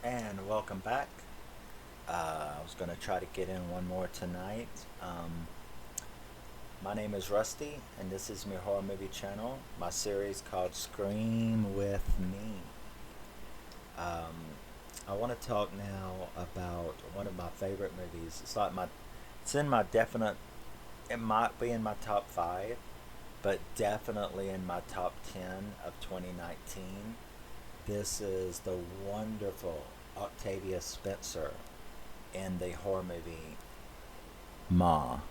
And welcome back. I was going to try to get in one more tonight. My name is Rusty, and this is my horror movie channel. My series called Scream with Me. Um, I want to talk now about one of my favorite movies. It's in my definite. It might be in my top five, but definitely in my top 10 of 2019. This is the wonderful Octavia Spencer in the horror movie Ma.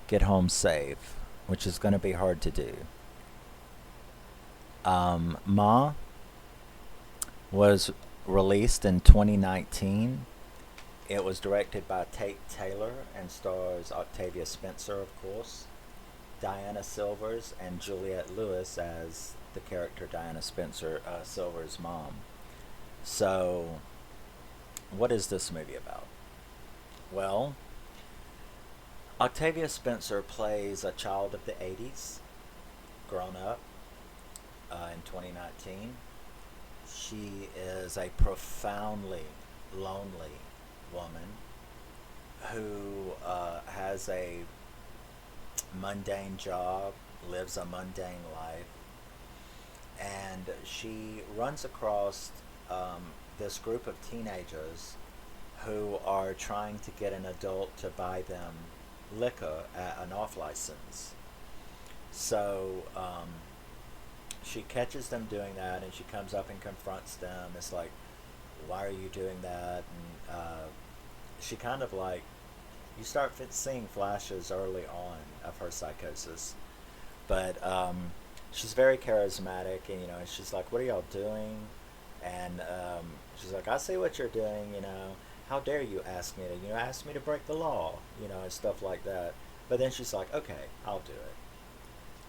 Get Home Safe, which is going to be hard to do. Ma was released in 2019. It was directed by Tate Taylor and stars Octavia Spencer, of course, Diana Silvers, and Juliette Lewis as the character Diana Spencer, Silver's mom. So, what is this movie about? Well, Octavia Spencer plays a child of the 80s, grown up in 2019. She is a profoundly lonely woman who has a mundane job, lives a mundane life, and she runs across this group of teenagers who are trying to get an adult to buy them liquor at an off license. So she catches them doing that, and she comes up and confronts them. It's like, why are you doing that? And she kind of like, you start seeing flashes early on of her psychosis, but she's very charismatic, and she's like, "What are y'all doing?" And she's like, "I see what you're doing. How dare you ask me to, ask me to break the law, and stuff like that." But then she's like, "Okay, I'll do it."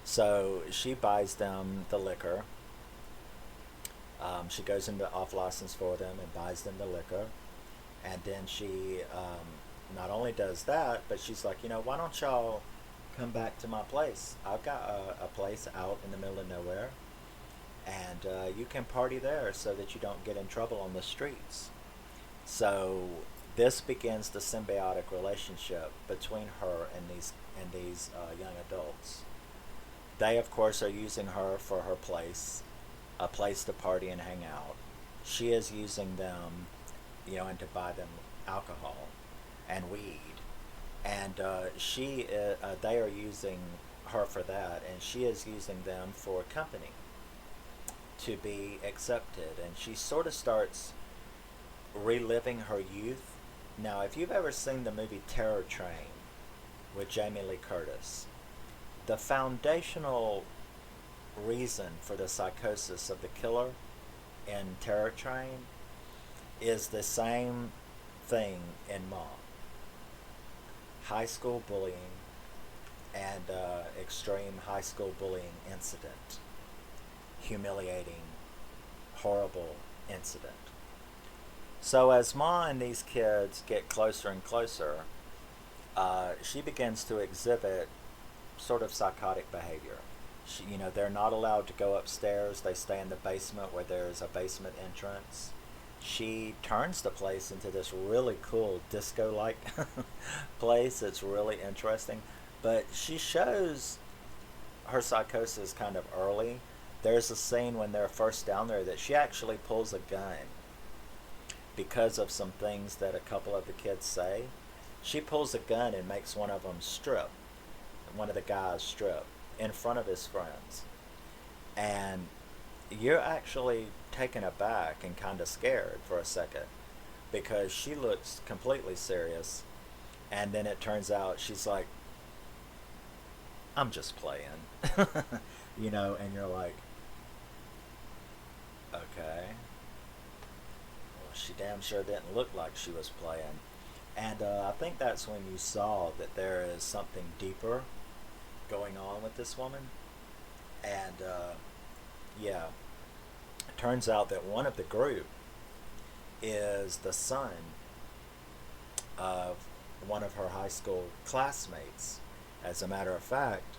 So she buys them the liquor. She goes into off license for them and buys them the liquor, and then she not only does that, but she's like, why don't y'all come back to my place? I've got a place out in the middle of nowhere, and you can party there so that you don't get in trouble on the streets. So this begins the symbiotic relationship between her and these young adults. They, of course, are using her for her place, a place to party and hang out. She is using them, and to buy them alcohol and weed. And they are using her for that, and she is using them for company to be accepted. And she sort of starts reliving her youth. Now, if you've ever seen the movie Terror Train with Jamie Lee Curtis, the foundational reason for the psychosis of the killer in Terror Train is the same thing in Mom: high school bullying and extreme high school bullying incident, humiliating, horrible incident. So as Ma and these kids get closer and closer, she begins to exhibit sort of psychotic behavior. They're not allowed to go upstairs. They stay in the basement where there's a basement entrance. She turns the place into this really cool disco-like place. It's really interesting. But she shows her psychosis kind of early. There's a scene when they're first down there that she actually pulls a gun because of some things that a couple of the kids say. She pulls a gun and makes one of them strip, one of the guys strip in front of his friends. And you're actually taken aback and kind of scared for a second because she looks completely serious. And then it turns out she's like, I'm just playing. And you're like, okay. Well, she damn sure didn't look like she was playing. And I think that's when you saw that there is something deeper going on with this woman. And yeah, it turns out that one of the group is the son of one of her high school classmates. As a matter of fact,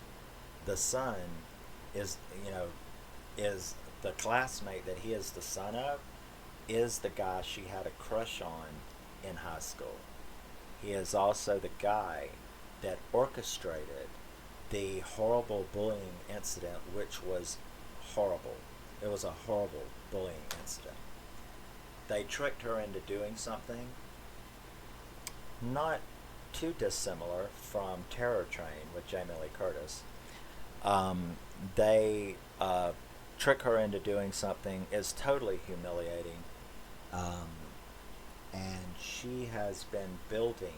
the son is, is the classmate that he is the son of is the guy she had a crush on in high school. He is also the guy that orchestrated the horrible bullying incident, which was horrible. It was a horrible bullying incident. They tricked her into doing something not too dissimilar from Terror Train with Jamie Lee Curtis. They trick her into doing something is totally humiliating, um, and she has been building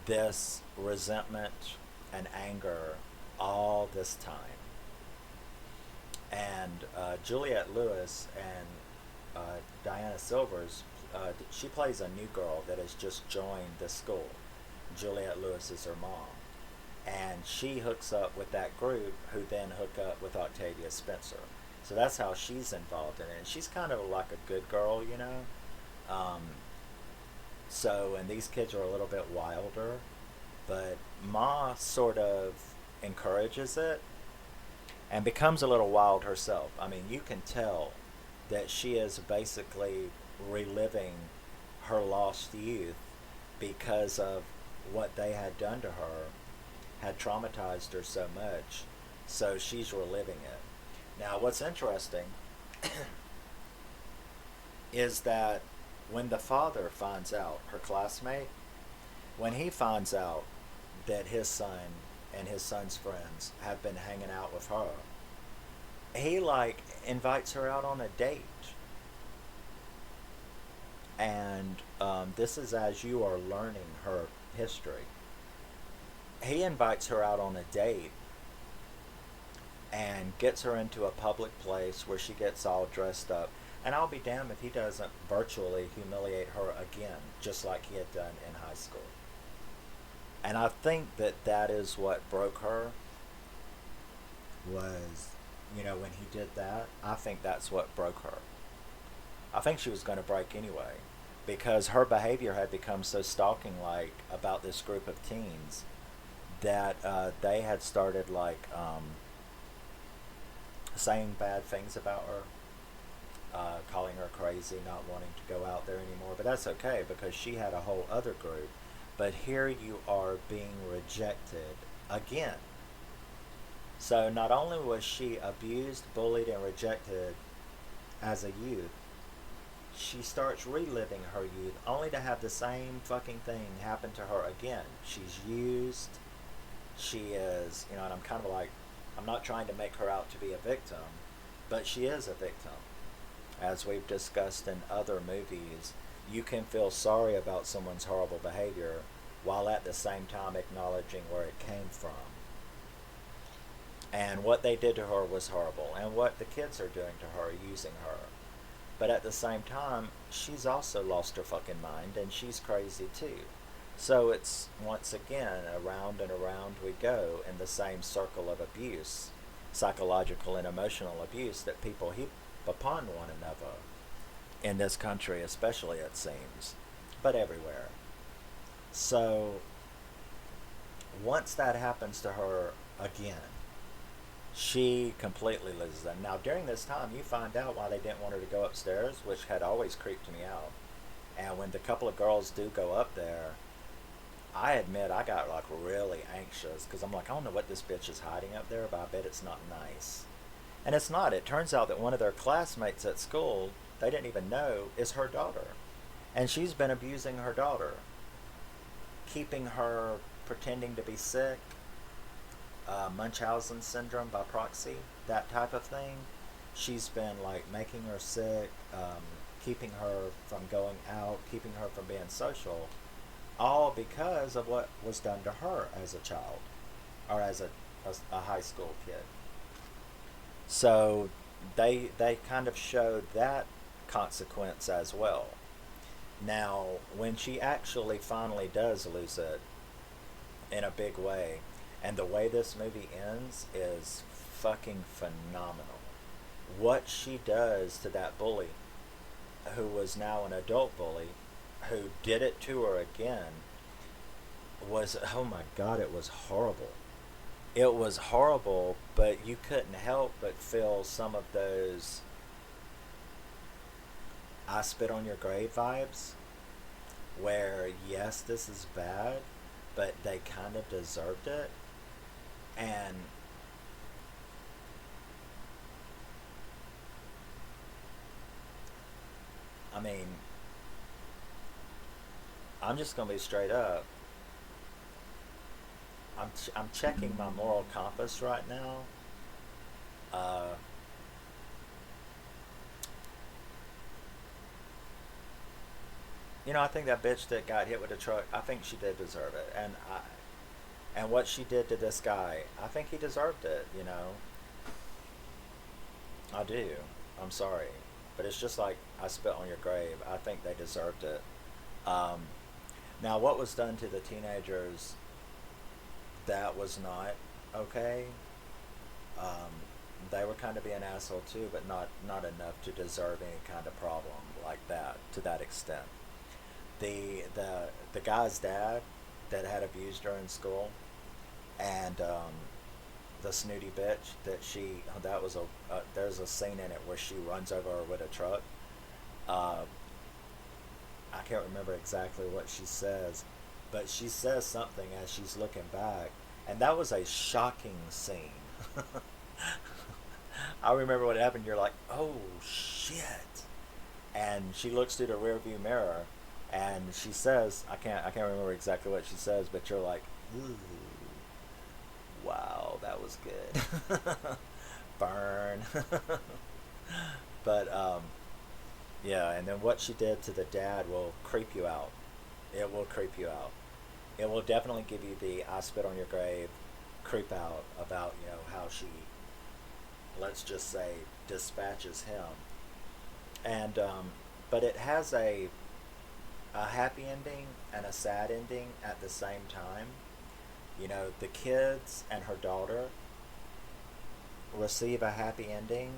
this resentment and anger all this time. And Juliette Lewis and Diana Silvers, she plays a new girl that has just joined the school. Juliette Lewis is her mom. And she hooks up with that group, who then hook up with Octavia Spencer. So that's how she's involved in it. And she's kind of like a good girl, you know? And these kids are a little bit wilder, but Ma sort of encourages it and becomes a little wild herself. I mean, you can tell that she is basically reliving her lost youth because of what they had done to her, had traumatized her so much. So she's reliving it. Now, what's interesting is that when the father finds out, her classmate, when he finds out that his son and his son's friends have been hanging out with her, he like invites her out on a date. And this is as you are learning her history. He invites her out on a date and gets her into a public place where she gets all dressed up. And I'll be damned if he doesn't virtually humiliate her again, just like he had done in high school. And I think that that is what broke her, was, you know, when he did that, I think that's what broke her. I think she was going to break anyway, because her behavior had become so stalking-like about this group of teens that they had started like saying bad things about her, calling her crazy, not wanting to go out there anymore. But that's okay, because she had a whole other group. But here you are being rejected again. So not only was she abused, bullied, and rejected as a youth, she starts reliving her youth only to have the same fucking thing happen to her again. She's used. She is, you know, and I'm kind of like, I'm not trying to make her out to be a victim, but she is a victim. As we've discussed in other movies, you can feel sorry about someone's horrible behavior while at the same time acknowledging where it came from. And what they did to her was horrible, and what the kids are doing to her, using her. But at the same time, she's also lost her fucking mind, and she's crazy too. So it's, once again, around and around we go in the same circle of abuse, psychological and emotional abuse, that people heap upon one another in this country, especially, it seems, but everywhere. So once that happens to her again, she completely loses them. Now, during this time, you find out why they didn't want her to go upstairs, which had always creeped me out. And when the couple of girls do go up there, I admit I got like really anxious, because I'm like, I don't know what this bitch is hiding up there, but I bet it's not nice. And it's not. It turns out that one of their classmates at school, they didn't even know, is her daughter. And she's been abusing her daughter, keeping her pretending to be sick, Munchausen syndrome by proxy, that type of thing. She's been like making her sick, keeping her from going out, keeping her from being social, all because of what was done to her as a child, or as a high school kid. So they kind of showed that consequence as well. Now, when she actually finally does lose it in a big way, and the way this movie ends is fucking phenomenal. What she does to that bully, who was now an adult bully, who did it to her again, was, oh my god, it was horrible. it was horrible, but you couldn't help but feel some of those I spit on your grave vibes, where yes, this is bad, but they kind of deserved it. And I mean, I'm just gonna be straight up. I'm checking my moral compass right now. Uh, I think that bitch that got hit with a truck, I think she did deserve it, and what she did to this guy, I think he deserved it. I do. I'm sorry, but it's just like I spit on your grave. I think they deserved it. Um, Now, what was done to the teenagers, that was not okay. Um, they were kind of being asshole too, but not enough to deserve any kind of problem like that to that extent. The guy's dad that had abused her in school, and the snooty bitch that was there's a scene in it where she runs over her with a truck. Uh, I can't remember exactly what she says, but she says something as she's looking back, and that was a shocking scene. I remember what happened. You're like, oh shit, and she looks through the rearview mirror, and she says, I can't remember exactly what she says, but you're like, ooh, wow, that was good. Burn. But yeah, and then what she did to the dad will creep you out. It will creep you out. It will definitely give you the I spit on your grave creep out about, how she, let's just say, dispatches him. And but it has a happy ending and a sad ending at the same time. The kids and her daughter receive a happy ending,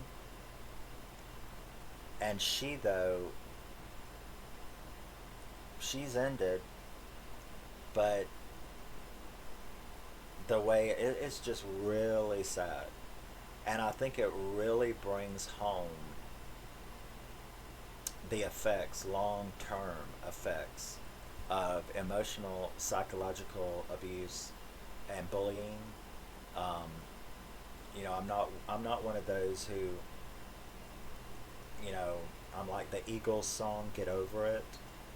and she, though, she's ended, but the way it's just really sad. And I think it really brings home the effects, long term effects, of emotional, psychological abuse and bullying. Um, I'm not one of those who, you know, I'm like the Eagles song, Get Over It.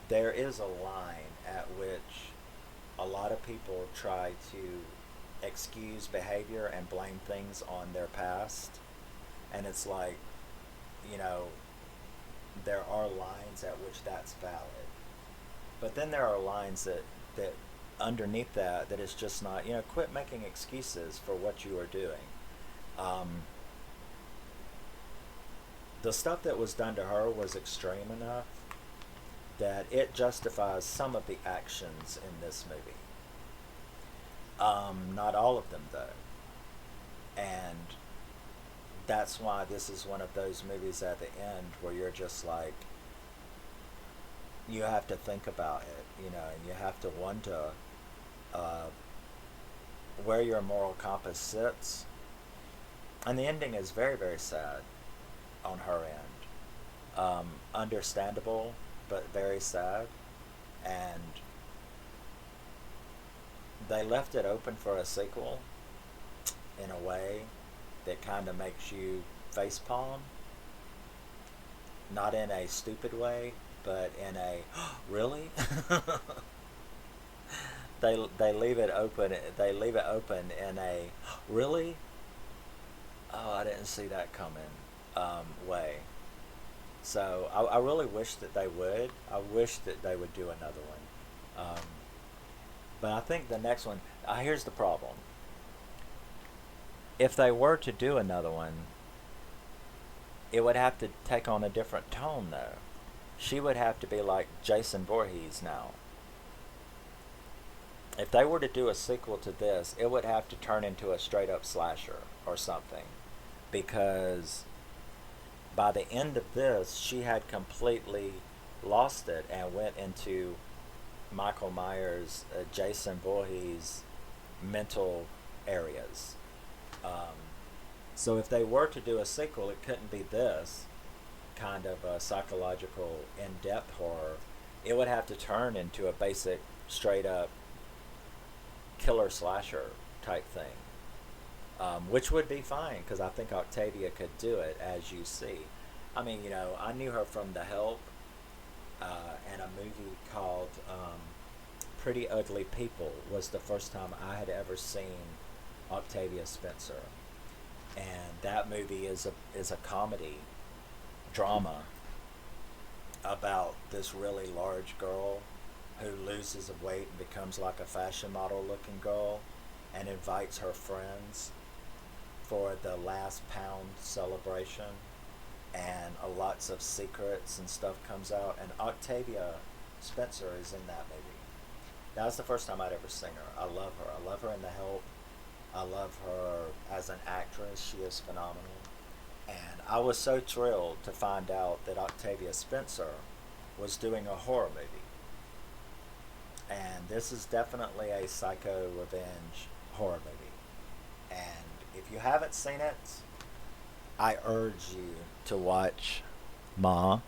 There is a line at which a lot of people try to excuse behavior and blame things on their past. And it's like, you know, there are lines at which that's valid. But then there are lines that underneath that is just not, quit making excuses for what you are doing. Um, the stuff that was done to her was extreme enough that it justifies some of the actions in this movie. Not all of them, though. And that's why this is one of those movies at the end where you're just like, you have to think about it, and you have to wonder uh, where your moral compass sits. And the ending is very, very sad on her end. Understandable, but very sad. And they left it open for a sequel in a way that kind of makes you facepalm. Not in a stupid way, but in a really. They leave it open. They leave it open in a really. Oh, I didn't see that coming. Way. So I really wish that they would. I wish that they would do another one. But I think the next one. Here's the problem. If they were to do another one, it would have to take on a different tone, though. She would have to be like Jason Voorhees now. If they were to do a sequel to this, it would have to turn into a straight up slasher or something. Because by the end of this, she had completely lost it and went into Michael Myers, Jason Voorhees mental areas. Um, so if they were to do a sequel, it couldn't be this kind of a psychological, in-depth horror. It would have to turn into a basic, straight-up killer slasher type thing, which would be fine because I think Octavia could do it, as you see. I mean, I knew her from The Help and a movie called Pretty Ugly People was the first time I had ever seen Octavia Spencer. And that movie is a comedy drama about this really large girl who loses weight and becomes like a fashion model looking girl and invites her friends for the last pound celebration, and lots of secrets and stuff comes out, and Octavia Spencer is in that movie. That was the first time I'd ever seen her. I love her. I love her in The Help. I love her as an actress. She is phenomenal. And I was so thrilled to find out that Octavia Spencer was doing a horror movie. And this is definitely a psycho revenge horror movie. And if you haven't seen it, I urge you to watch Ma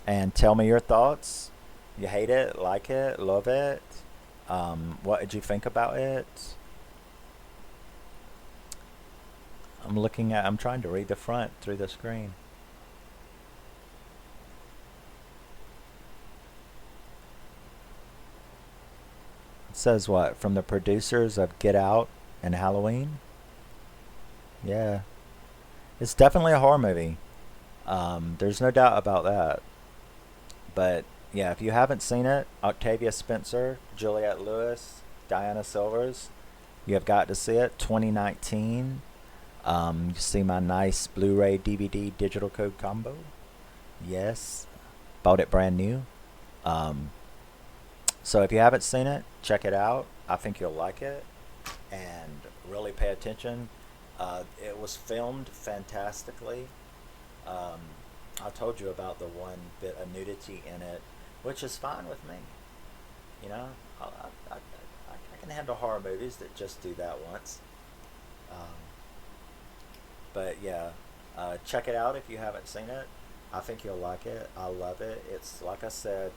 and tell me your thoughts. You hate it, like it, love it? What did you think about it? I'm trying to read the front through the screen. It says what? From the producers of Get Out and Halloween? Yeah. It's definitely a horror movie. There's no doubt about that. But yeah, if you haven't seen it, Octavia Spencer, Juliette Lewis, Diana Silvers, you have got to see it. 2019. You see my nice Blu-ray DVD digital code combo. Yes. Bought it brand new. So if you haven't seen it, check it out. I think you'll like it. And really pay attention. It was filmed fantastically. I told you about the one bit of nudity in it, which is fine with me. You know, I can handle horror movies that just do that once. Um, but yeah, check it out if you haven't seen it. I think you'll like it. I love it. It's like I said,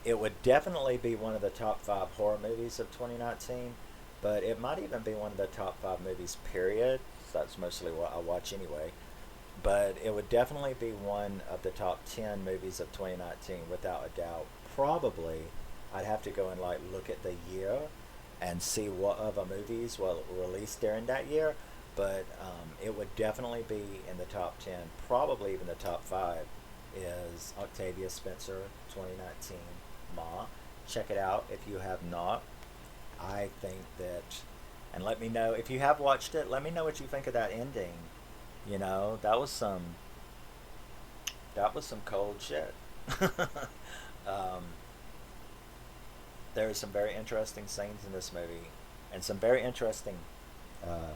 it would definitely be one of the top 5 horror movies of 2019, but it might even be one of the top 5 movies, period. That's mostly what I watch anyway. But it would definitely be one of the top 10 movies of 2019 without a doubt. Probably, I'd have to go and like look at the year and see what other movies were released during that year. But it would definitely be in the top 10, probably even the top 5, is Octavia Spencer 2019 Ma. Check it out if you have not. I think that, and let me know if you have watched it. Let me know what you think of that ending. That was some cold shit. um, there are some very interesting scenes in this movie, and some very interesting uh,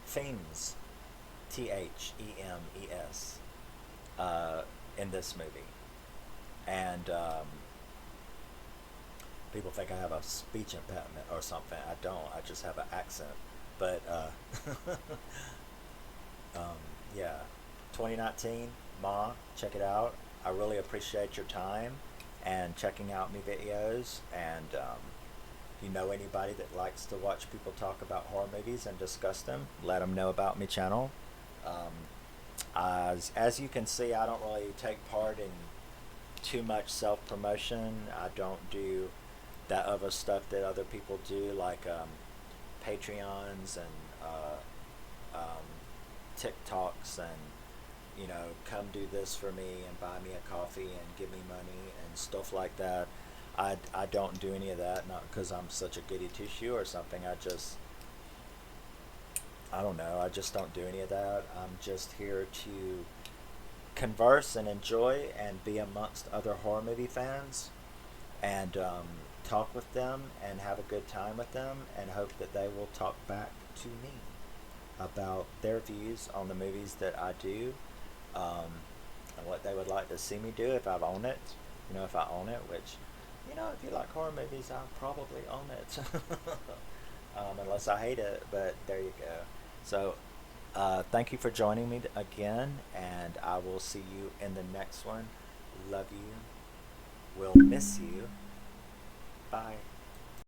themes, themes, in this movie, and people think I have a speech impediment or something. I don't. I just have an accent. But um, yeah, 2019, Ma, check it out. I really appreciate your time and checking out me videos. And if you know anybody that likes to watch people talk about horror movies and discuss them, let them know about me channel. As you can see, I don't really take part in too much self-promotion. I don't do that other stuff that other people do, like Patreons and TikToks and, come do this for me and buy me a coffee and give me money and stuff like that. I don't do any of that, not because I'm such a goody two-shoe or something. I don't know, I just don't do any of that. I'm just here to converse and enjoy and be amongst other horror movie fans and talk with them and have a good time with them and hope that they will talk back to me about their views on the movies that I do, and what they would like to see me do if I own it. If I own it, which, if you like horror movies, I'll probably own it. unless I hate it. But there you go. So, thank you for joining me again, and I will see you in the next one. Love you. Will miss you.